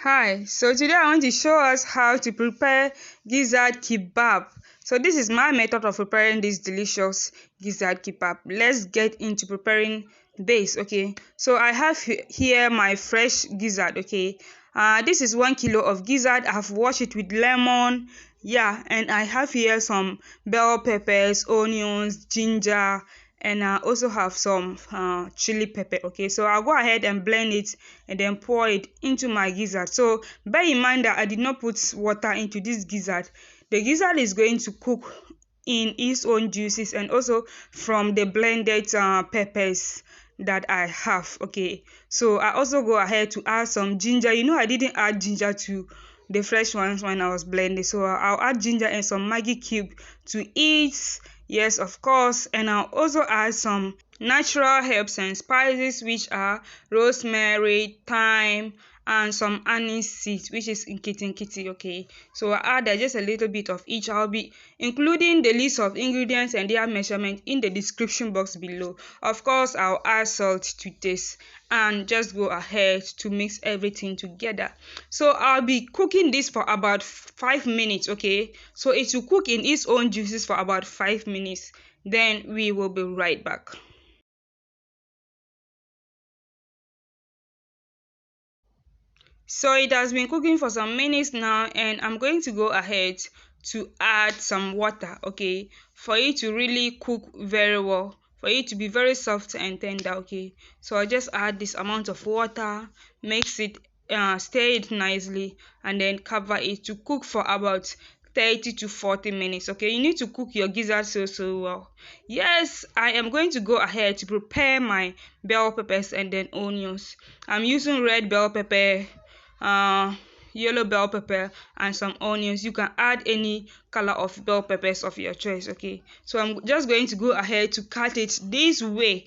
Hi, so today I want to show us how to prepare gizzard kebab. So this is my method of preparing this delicious gizzard kebab. Let's get into preparing this, okay? So I have here my fresh gizzard, okay? This is 1 kilo of gizzard. I have washed it with lemon, yeah, and I have here some bell peppers, onions, ginger, and I also have some chili pepper. Okay, so I'll go ahead and blend it and then pour it into my gizzard. So bear in mind that I did not put water into this gizzard. The gizzard is going to cook in its own juices and also from the blended peppers that I have. Okay, so I also go ahead to add some ginger. I didn't add ginger to the fresh ones when I was blending, so I'll add ginger and some Maggi cube to eat. Yes, of course. And I'll also add some natural herbs and spices, which are rosemary, thyme, and some anise seeds, which is nkiti. Okay, so I add just a little bit of each. I'll be including the list of ingredients and their measurement in the description box below. Of course, I'll add salt to this and just go ahead to mix everything together. So I'll be cooking this for about 5 minutes. Okay, so it will cook in its own juices for about 5 minutes. Then we will be right back. So it has been cooking for some minutes now, and I'm going to go ahead to add some water, okay, for it to really cook very well, for it to be very soft and tender. Okay, so I just add this amount of water, mix it, stir it nicely, and then cover it to cook for about 30 to 40 minutes. Okay, you need to cook your gizzard so well. Yes, I am going to go ahead to prepare my bell peppers and then onions. I'm using red bell pepper, yellow bell pepper, and some onions. You can add any color of bell peppers of your choice. Okay, so I'm just going to go ahead to cut it this way.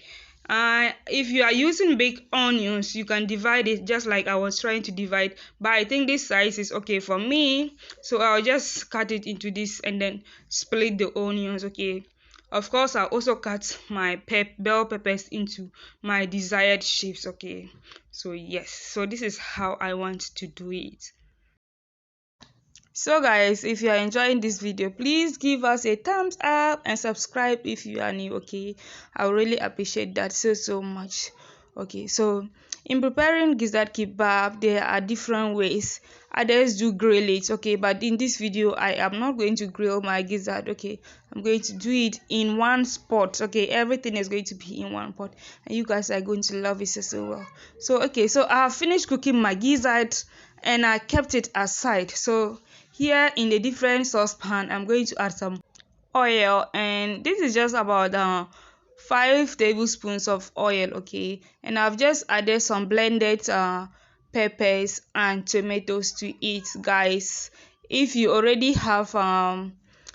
If you are using big onions, you can divide it just like I was trying to divide, but I think this size is okay for me, so I'll just cut it into this and then split the onions. Okay, of course I'll also cut my bell peppers into my desired shapes. Okay, so yes, so this is how I want to do it. So guys, if you are enjoying this video, please give us a thumbs up and subscribe if you are new. Okay, I would really appreciate that so much. Okay, so in preparing gizzard kebab, there are different ways. Others do grill it, okay, but in this video I am not going to grill my gizzard. Okay, I'm going to do it in one spot. Okay, everything is going to be in one pot, and you guys are going to love it so well. So okay, so I have finished cooking my gizzard and I kept it aside. So here in the different saucepan, I'm going to add some oil, and this is just about 5 tablespoons of oil. Okay, and I've just added some blended peppers and tomatoes to it. Guys, if you already have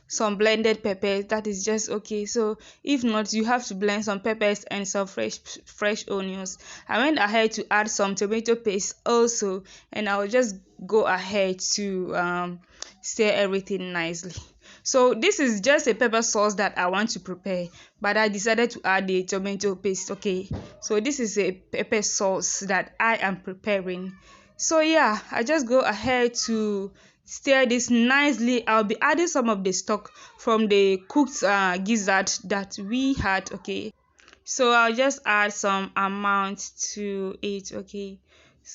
some blended peppers, that is just okay. So if not, you have to blend some peppers and some fresh onions. I went ahead to add some tomato paste also, and I'll just go ahead to stir everything nicely. So this is just a pepper sauce that I want to prepare, but I decided to add the tomato paste. Okay, so this is a pepper sauce that I am preparing. So yeah, I just go ahead to stir this nicely. I'll be adding some of the stock from the cooked gizzard that we had. Okay, so I'll just add some amount to it. Okay,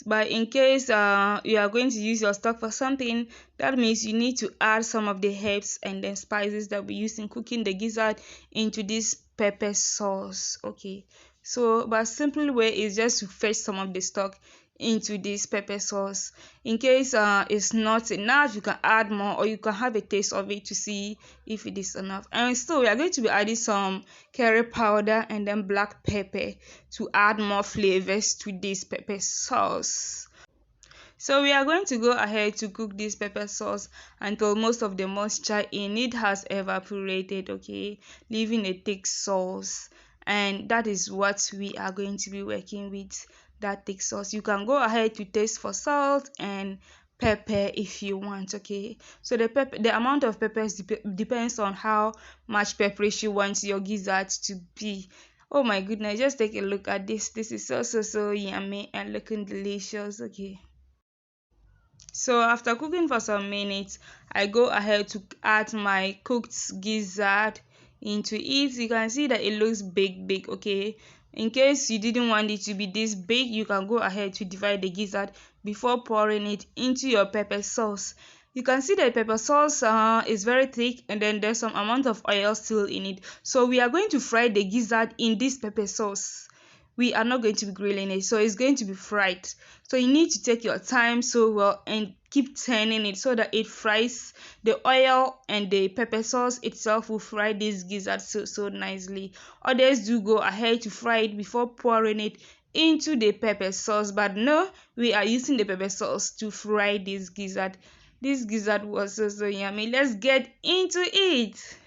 but in case you are going to use your stock for something, that means you need to add some of the herbs and then spices that we use in cooking the gizzard into this pepper sauce. Okay, so but simple way is just to fetch some of the stock into this pepper sauce. In case it's not enough, you can add more, or you can have a taste of it to see if it is enough. And still we are going to be adding some curry powder and then black pepper to add more flavors to this pepper sauce. So we are going to go ahead to cook this pepper sauce until most of the moisture in it has evaporated. Okay, leaving a thick sauce, and that is what we are going to be working with, that thick sauce. You can go ahead to taste for salt and pepper if you want. Okay, so the amount of peppers depends on how much pepperish you want your gizzard to be. Oh my goodness, just take a look at this. This is so yummy and looking delicious. Okay, So after cooking for some minutes, I go ahead to add my cooked gizzard into it. You can see that it looks big, okay. In case you didn't want it to be this big, you can go ahead to divide the gizzard before pouring it into your pepper sauce. You can see that pepper sauce is very thick, and then there's some amount of oil still in it. So we are going to fry the gizzard in this pepper sauce. We are not going to be grilling it, so it's going to be fried. So you need to take your time so well and keep turning it so that it fries. The oil and the pepper sauce itself will fry this gizzard so nicely. Others do go ahead to fry it before pouring it into the pepper sauce, but no, we are using the pepper sauce to fry this gizzard. This gizzard was so yummy. Let's get into it.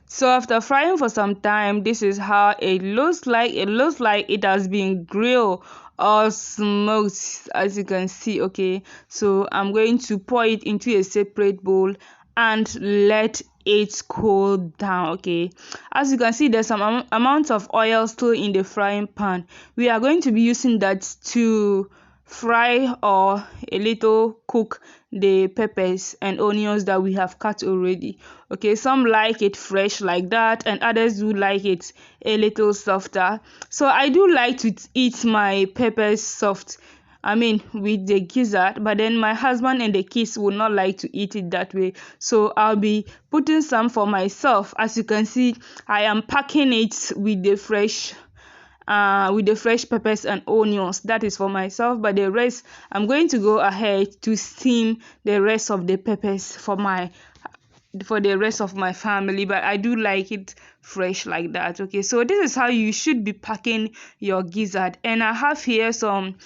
So after frying for some time, this is how it looks like. It looks like it has been grilled or smoked, as you can see. Okay, so I'm going to pour it into a separate bowl and let it cool down. Okay, as you can see, there's some amount of oil still in the frying pan. We are going to be using that to fry or a little cook the peppers and onions that we have cut already. Okay, some like it fresh like that, and others do like it a little softer. So I do like to eat my peppers soft, I mean with the gizzard, but then my husband and the kids would not like to eat it that way, so I'll be putting some for myself. As you can see, I am packing it with the fresh peppers and onions. That is for myself, but the rest I'm going to go ahead to steam the rest of the peppers for the rest of my family, but I do like it fresh like that. Okay, so this is how you should be packing your gizzard. And I have here some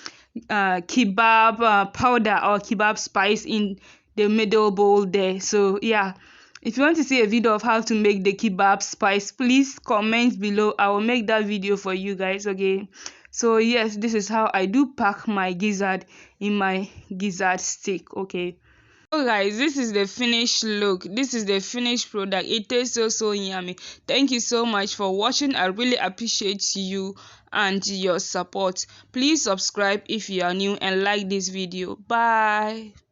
kebab powder or kebab spice in the middle bowl there. So yeah, if you want to see a video of how to make the kebab spice, please comment below. I will make that video for you guys. Okay, so yes, this is how I do pack my gizzard in my gizzard stick. Okay, so guys, this is the finished look. This is the finished product. It tastes so yummy. Thank you so much for watching. I really appreciate you and your support. Please subscribe if you are new and like this video. Bye.